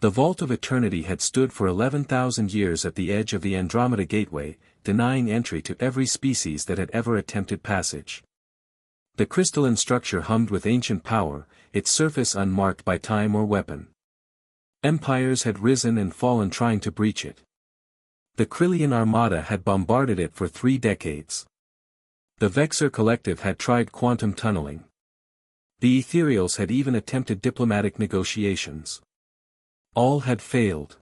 The Vault of Eternity had stood for 11,000 years at the edge of the Andromeda Gateway, denying entry to every species that had ever attempted passage. The crystalline structure hummed with ancient power, its surface unmarked by time or weapon. Empires had risen and fallen trying to breach it. The Krillian Armada had bombarded it for 3 decades. The Vexor Collective had tried quantum tunneling. The Ethereals had even attempted diplomatic negotiations. All had failed.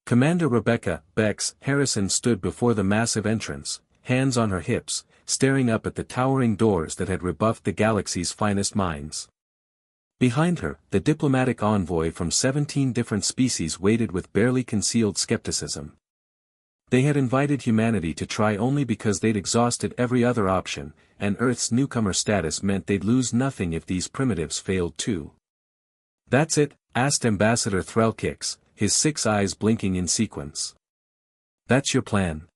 Commander Rebecca "Bex" Harrison stood before the massive entrance, hands on her hips, staring up at the towering doors that had rebuffed the galaxy's finest minds. Behind her, the diplomatic envoy from 17 different species waited with barely concealed skepticism. They had invited humanity to try only because they'd exhausted every other option, and Earth's newcomer status meant they'd lose nothing if these primitives failed too. "That's it?" asked Ambassador Threlkix, his 6 eyes blinking in sequence. "That's your plan?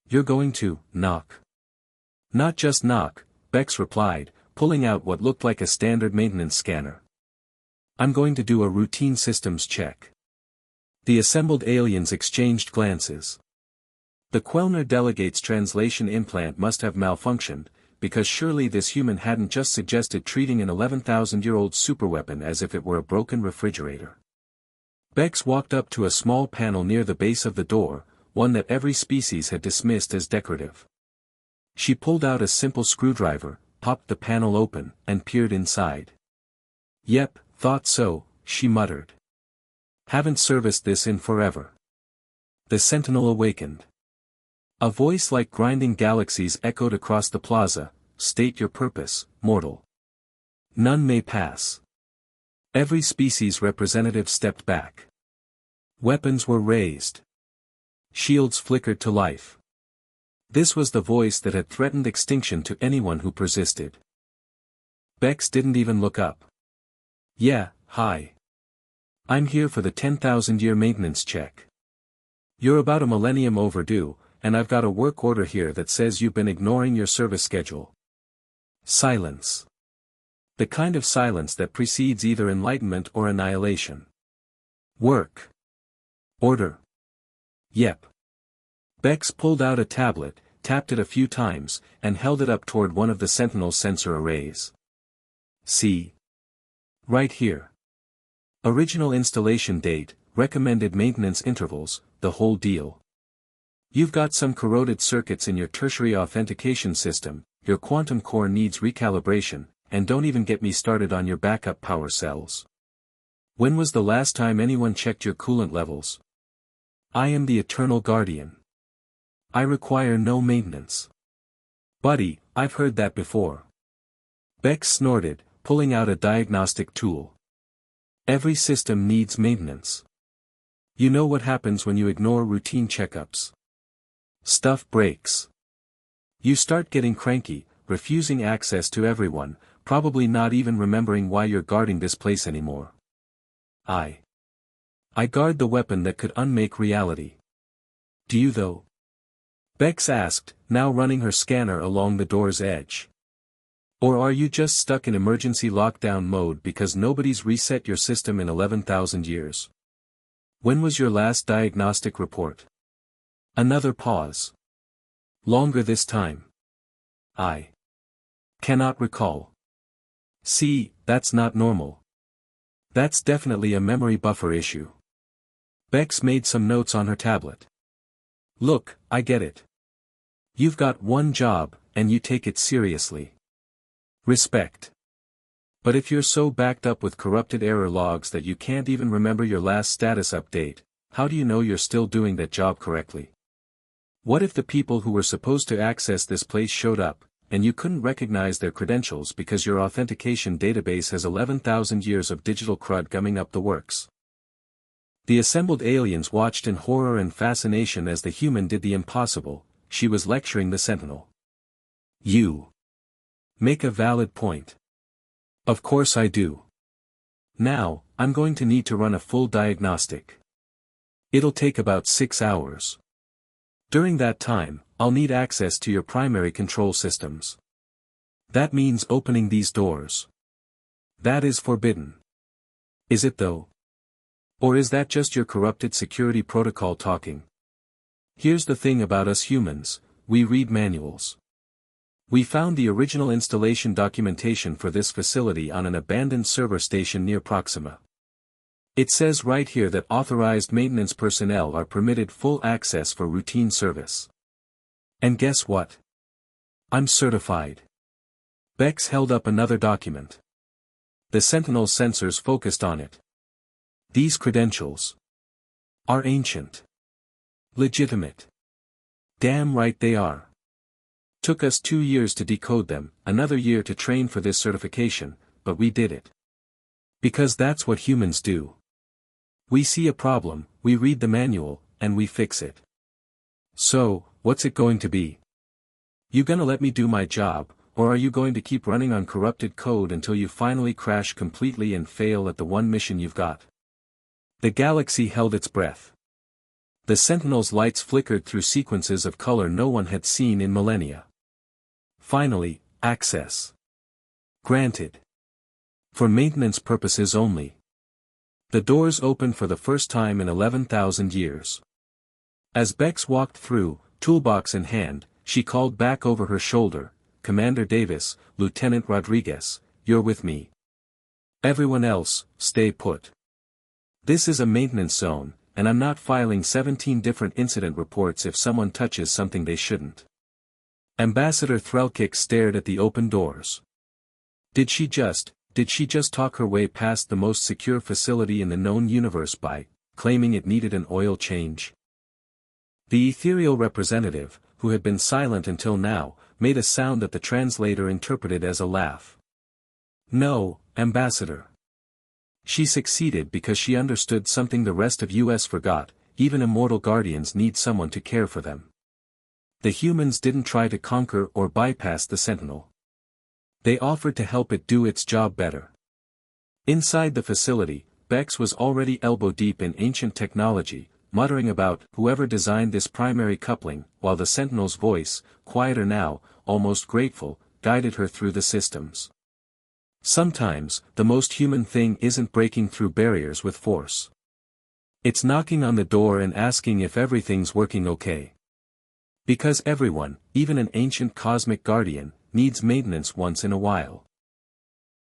You're going to knock?" "Not just knock," Bex replied, pulling out what looked like a standard maintenance scanner. "I'm going to do a routine systems check." The assembled aliens exchanged glances. The Quelner delegate's translation implant must have malfunctioned, because surely this human hadn't just suggested treating an 11,000-year-old superweapon as if it were a broken refrigerator. Bex walked up to a small panel near the base of the door, one that every species had dismissed as decorative. She pulled out a simple screwdriver, popped the panel open, and peered inside. "Yep, thought so," she muttered. "Haven't serviced this in forever." The Sentinel awakened. A voice like grinding galaxies echoed across the plaza, "State your purpose, mortal." "None may pass." Every species representative stepped back. Weapons were raised. Shields flickered to life. This was the voice that had threatened extinction to anyone who persisted. Bex didn't even look up. "Yeah, hi. I'm here for the 10,000-year maintenance check. You're about a millennium overdue, and I've got a work order here that says you've been ignoring your service schedule." Silence. The kind of silence that precedes either enlightenment or annihilation. "Work. Order." "Yep." Bex pulled out a tablet, tapped it a few times, and held it up toward one of the Sentinel's sensor arrays. "See? Right here. Original installation date, recommended maintenance intervals, the whole deal. You've got some corroded circuits in your tertiary authentication system, your quantum core needs recalibration, and don't even get me started on your backup power cells. When was the last time anyone checked your coolant levels? I am the Eternal Guardian. I require no maintenance." "Buddy, I've heard that before." Bex snorted, pulling out a diagnostic tool. "Every system needs maintenance. You know what happens when you ignore routine checkups. Stuff breaks. You start getting cranky, refusing access to everyone, probably not even remembering why you're guarding this place anymore." I guard the weapon that could unmake reality." "Do you though?" Bex asked, now running her scanner along the door's edge. "Or are you just stuck in emergency lockdown mode because nobody's reset your system in 11,000 years? When was your last diagnostic report?" Another pause. "Longer this time." I cannot recall." "See, that's not normal. That's definitely a memory buffer issue." Bex made some notes on her tablet. "Look, I get it. You've got one job, and you take it seriously. Respect. But if you're so backed up with corrupted error logs that you can't even remember your last status update, how do you know you're still doing that job correctly? What if the people who were supposed to access this place showed up, and you couldn't recognize their credentials because your authentication database has 11,000 years of digital crud gumming up the works?" The assembled aliens watched in horror and fascination as the human did the impossible. She was lecturing the Sentinel. "You make a valid point. Of course I do. Now, I'm going to need to run a full diagnostic. It'll take about 6 hours. During that time, I'll need access to your primary control systems. That means opening these doors. That is forbidden." "Is it though?" Or is that just your corrupted security protocol talking? Here's the thing about us humans, we read manuals. We found the original installation documentation for this facility on an abandoned server station near Proxima. It says right here that authorized maintenance personnel are permitted full access for routine service. And guess what? I'm certified. Bex held up another document. The Sentinel sensors focused on it. These credentials are ancient. Legitimate. Damn right they are. Took us 2 years to decode them, another year to train for this certification, but we did it. Because that's what humans do. We see a problem, we read the manual, and we fix it. So, what's it going to be? You gonna let me do my job, or are you going to keep running on corrupted code until you finally crash completely and fail at the one mission you've got? The galaxy held its breath. The Sentinel's lights flickered through sequences of color no one had seen in millennia. Finally, access. Granted. For maintenance purposes only. The doors opened for the first time in 11,000 years. As Bex walked through, toolbox in hand, she called back over her shoulder, "Commander Davis, Lieutenant Rodriguez, you're with me. Everyone else, stay put. This is a maintenance zone, and I'm not filing 17 different incident reports if someone touches something they shouldn't." Ambassador Threlkick stared at the open doors. Did she just talk her way past the most secure facility in the known universe by claiming it needed an oil change? The ethereal representative, who had been silent until now, made a sound that the translator interpreted as a laugh. "No, Ambassador." She succeeded because she understood something the rest of US forgot: even immortal guardians need someone to care for them. The humans didn't try to conquer or bypass the Sentinel. They offered to help it do its job better. Inside the facility, Bex was already elbow-deep in ancient technology, muttering about whoever designed this primary coupling, while the Sentinel's voice, quieter now, almost grateful, guided her through the systems. Sometimes, the most human thing isn't breaking through barriers with force. It's knocking on the door and asking if everything's working okay. Because everyone, even an ancient cosmic guardian, needs maintenance once in a while.